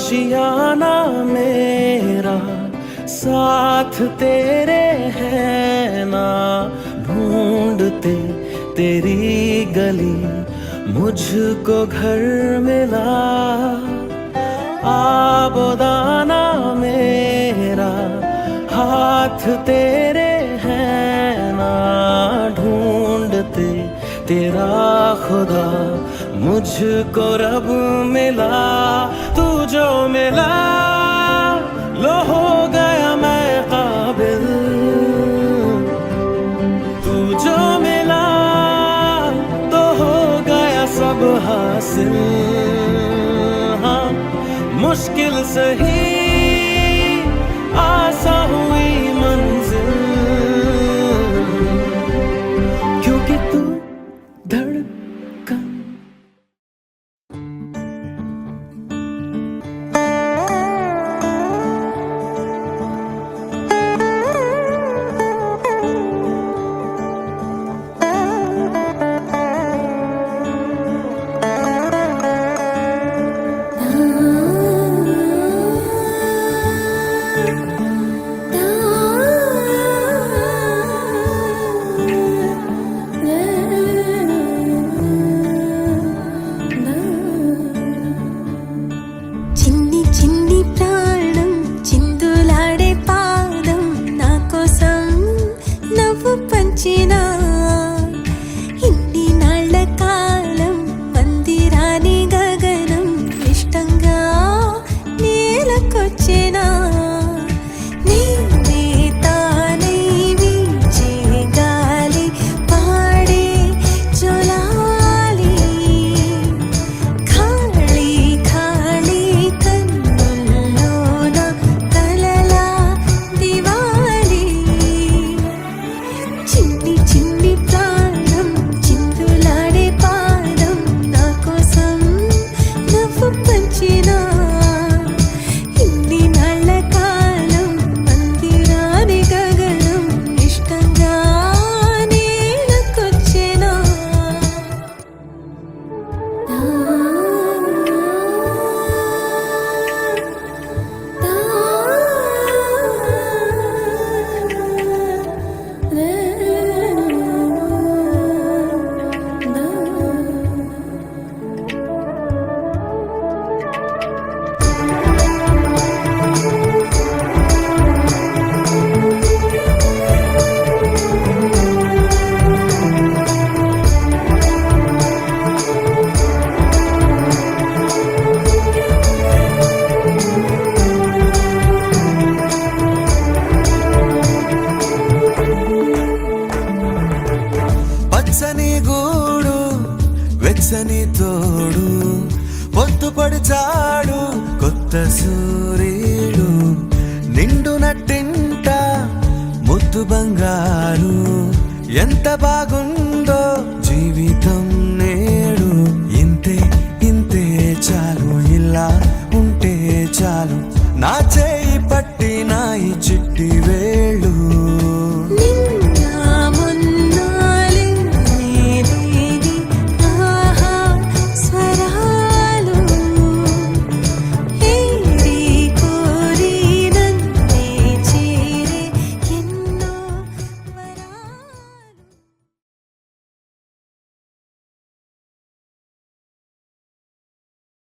आशियाना मेरा साथ तेरे है ना, ढूंढते तेरी गली मुझको घर मिला। आबोदाना मेरा हाथ तेरे है ना, ढूंढते तेरा खुदा मुझको रब मिला। तू जो मिला लो हो गया मैं काबिल, तू जो मिला तो हो गया सब हासिल। हाँ मुश्किल सही आसा हुई मंजिल, क्योंकि तू धड़कन। వెచ్చని తోడు పొద్దుపడిచాడు కొత్త సూర్యుడు, నిండు నట్టింట ముద్దు బంగారు ఎంత బాగుంది